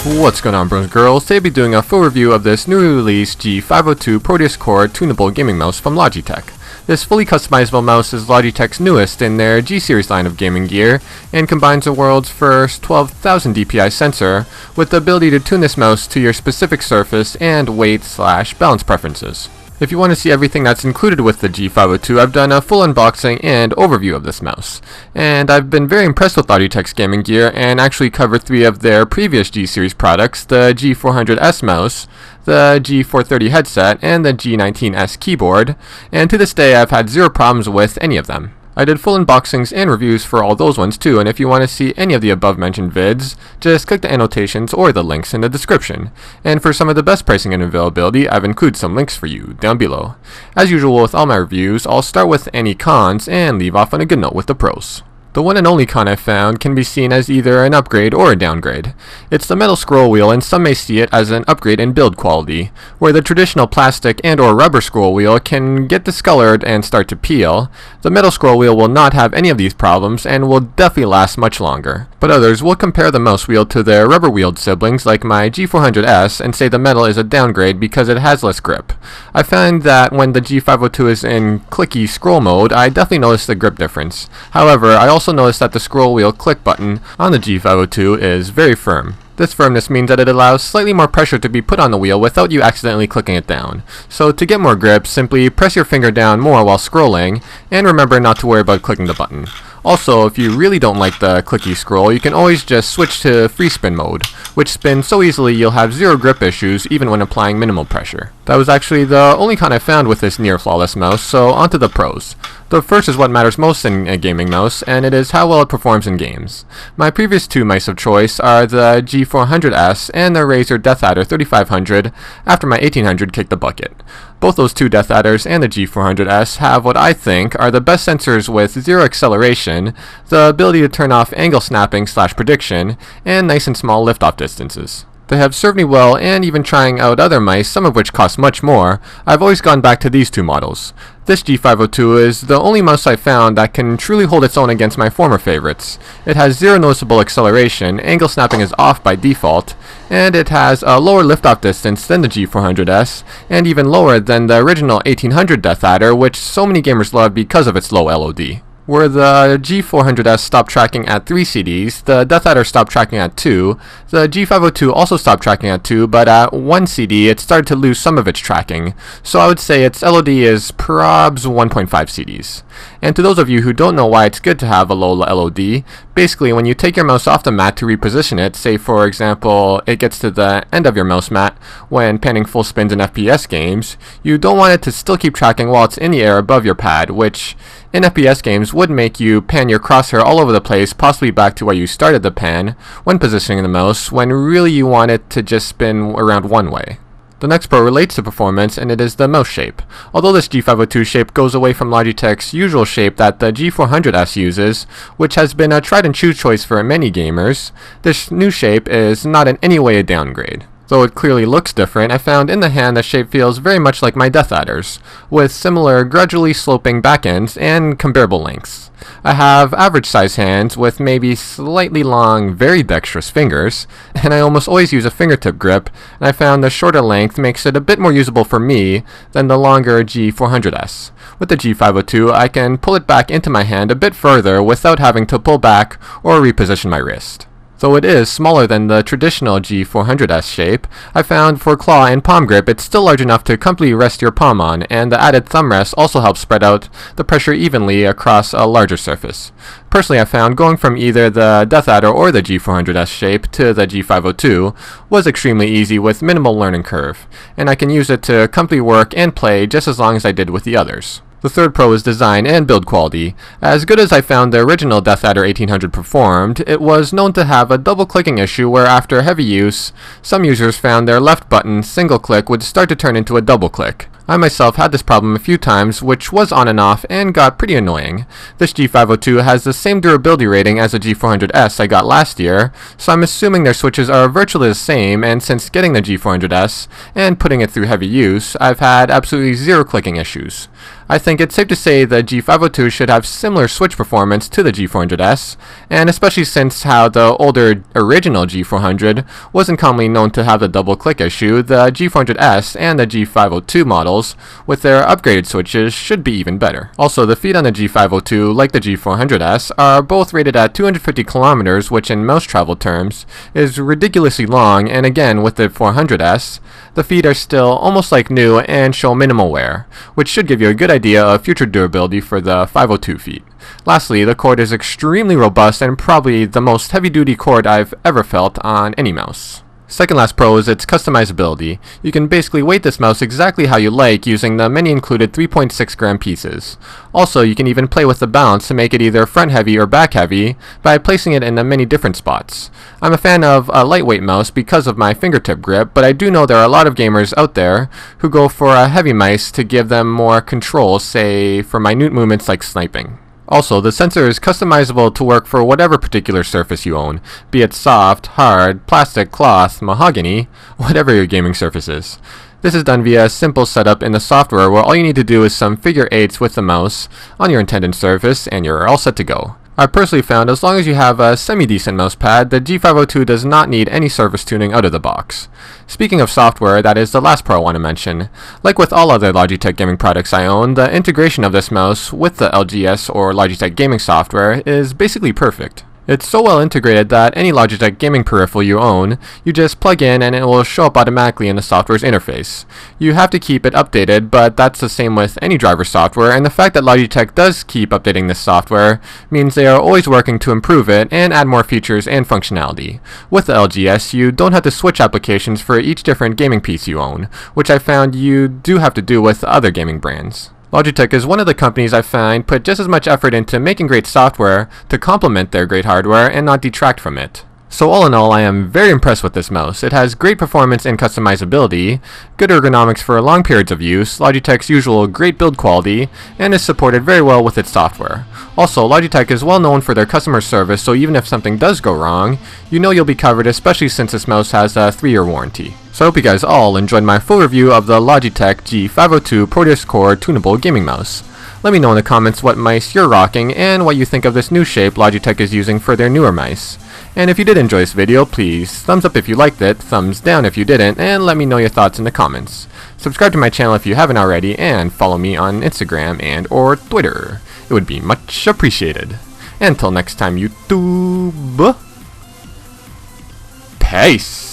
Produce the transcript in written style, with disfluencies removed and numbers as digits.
What's going on, bros and girls? Today I'll be doing a full review of this newly released G502 Proteus Core tunable gaming mouse from Logitech. This fully customizable mouse is Logitech's newest in their G-series line of gaming gear and combines the world's first 12,000 dpi sensor with the ability to tune this mouse to your specific surface and weight/balance preferences. If you want to see everything that's included with the G502, I've done a full unboxing and overview of this mouse. And I've been very impressed with Logitech's gaming gear and actually covered 3 of their previous G-series products, the G400S mouse, the G430 headset, and the G19S keyboard, and to this day I've had 0 problems with any of them. I did full unboxings and reviews for all those ones too, and if you want to see any of the above mentioned vids, just click the annotations or the links in the description. And for some of the best pricing and availability, I've included some links for you down below. As usual with all my reviews, I'll start with any cons and leave off on a good note with the pros. The one and only con I've found can be seen as either an upgrade or a downgrade. It's the metal scroll wheel, and some may see it as an upgrade in build quality. Where the traditional plastic and or rubber scroll wheel can get discolored and start to peel, the metal scroll wheel will not have any of these problems and will definitely last much longer. But others will compare the mouse wheel to their rubber wheeled siblings like my G400S and say the metal is a downgrade because it has less grip. I find that when the G502 is in clicky scroll mode, I definitely notice the grip difference. However, I also notice that the scroll wheel click button on the G502 is very firm. This firmness means that it allows slightly more pressure to be put on the wheel without you accidentally clicking it down. So to get more grip, simply press your finger down more while scrolling, and remember not to worry about clicking the button. Also, if you really don't like the clicky scroll, you can always just switch to free spin mode, which spins so easily you'll have 0 grip issues even when applying minimal pressure. That was actually the only con I found with this near flawless mouse, so onto the pros. The first is what matters most in a gaming mouse, and it is how well it performs in games. My previous 2 mice of choice are the G400S and the Razer DeathAdder 3500 after my 1800 kicked the bucket. Both those 2 DeathAdders and the G400S have what I think are the best sensors with 0 acceleration, the ability to turn off angle snapping/prediction, and nice and small lift-off distances. They have served me well, and even trying out other mice, some of which cost much more, I've always gone back to these 2 models. This G502 is the only mouse I've found that can truly hold its own against my former favorites. It has 0 noticeable acceleration, angle snapping is off by default, and it has a lower liftoff distance than the G400S, and even lower than the original 1800 DeathAdder, which so many gamers love because of its low LOD. Where the G400S stopped tracking at 3 CDs, the DeathAdder stopped tracking at 2, the G502 also stopped tracking at 2, but at 1 CD it started to lose some of its tracking, so I would say its LOD is probs 1.5 CDs. And to those of you who don't know why it's good to have a low LOD, basically when you take your mouse off the mat to reposition it, say for example it gets to the end of your mouse mat when panning full spins in FPS games, you don't want it to still keep tracking while it's in the air above your pad, which in FPS games would make you pan your crosshair all over the place, possibly back to where you started the pan when positioning the mouse, when really you want it to just spin around one way. The next pro relates to performance, and it is the mouse shape. Although this G502 shape goes away from Logitech's usual shape that the G400S uses, which has been a tried and true choice for many gamers, this new shape is not in any way a downgrade. Though it clearly looks different, I found in the hand the shape feels very much like my DeathAdders, with similar gradually sloping back ends and comparable lengths. I have average size hands with maybe slightly long, very dexterous fingers, and I almost always use a fingertip grip, and I found the shorter length makes it a bit more usable for me than the longer G400S. With the G502, I can pull it back into my hand a bit further without having to pull back or reposition my wrist. Though it is smaller than the traditional G400S shape, I found for claw and palm grip it's still large enough to comfortably rest your palm on, and the added thumb rest also helps spread out the pressure evenly across a larger surface. Personally, I found going from either the DeathAdder or the G400S shape to the G502 was extremely easy with minimal learning curve, and I can use it to comfortably work and play just as long as I did with the others. The third pro is design and build quality. As good as I found the original DeathAdder 1800 performed, it was known to have a double clicking issue where after heavy use, some users found their left button single click would start to turn into a double click. I myself had this problem a few times, which was on and off and got pretty annoying. This G502 has the same durability rating as the G400S I got last year, so I'm assuming their switches are virtually the same, and since getting the G400S and putting it through heavy use, I've had absolutely zero clicking issues. I think it's safe to say the G502 should have similar switch performance to the G400S, and especially since how the older original G400 wasn't commonly known to have the double click issue, the G400S and the G502 models with their upgraded switches should be even better. Also, the feet on the G502, like the G400S, are both rated at 250 kilometers, which in mouse travel terms is ridiculously long, and again with the 400S, the feet are still almost like new and show minimal wear, which should give you a good idea of future durability for the 502 feet. Lastly, the cord is extremely robust and probably the most heavy-duty cord I've ever felt on any mouse. Second last pro is its customizability. You can basically weight this mouse exactly how you like using the many included 3.6 gram pieces. Also, you can even play with the balance to make it either front heavy or back heavy by placing it in the many different spots. I'm a fan of a lightweight mouse because of my fingertip grip, but I do know there are a lot of gamers out there who go for a heavy mouse to give them more control, say for minute movements like sniping. Also, the sensor is customizable to work for whatever particular surface you own, be it soft, hard, plastic, cloth, mahogany, whatever your gaming surface is. This is done via a simple setup in the software where all you need to do is some figure eights with the mouse on your intended surface and you're all set to go. I personally found as long as you have a semi-decent mouse pad, the G502 does not need any surface tuning out of the box. Speaking of software, that is the last pro I want to mention. Like with all other Logitech gaming products I own, the integration of this mouse with the LGS or Logitech gaming software is basically perfect. It's so well integrated that any Logitech gaming peripheral you own, you just plug in and it will show up automatically in the software's interface. You have to keep it updated, but that's the same with any driver software, and the fact that Logitech does keep updating this software means they are always working to improve it and add more features and functionality. With the LGS, you don't have to switch applications for each different gaming piece you own, which I found you do have to do with other gaming brands. Logitech is one of the companies I find put just as much effort into making great software to complement their great hardware and not detract from it. So all in all, I am very impressed with this mouse. It has great performance and customizability, good ergonomics for long periods of use, Logitech's usual great build quality, and is supported very well with its software. Also, Logitech is well known for their customer service, so even if something does go wrong, you know you'll be covered, especially since this mouse has a 3-year warranty. So I hope you guys all enjoyed my full review of the Logitech G502 Proteus Core tunable gaming mouse. Let me know in the comments what mice you're rocking and what you think of this new shape Logitech is using for their newer mice. And if you did enjoy this video, please thumbs up if you liked it, thumbs down if you didn't, and let me know your thoughts in the comments. Subscribe to my channel if you haven't already, and follow me on Instagram and or Twitter. It would be much appreciated. Until next time, YouTube, peace!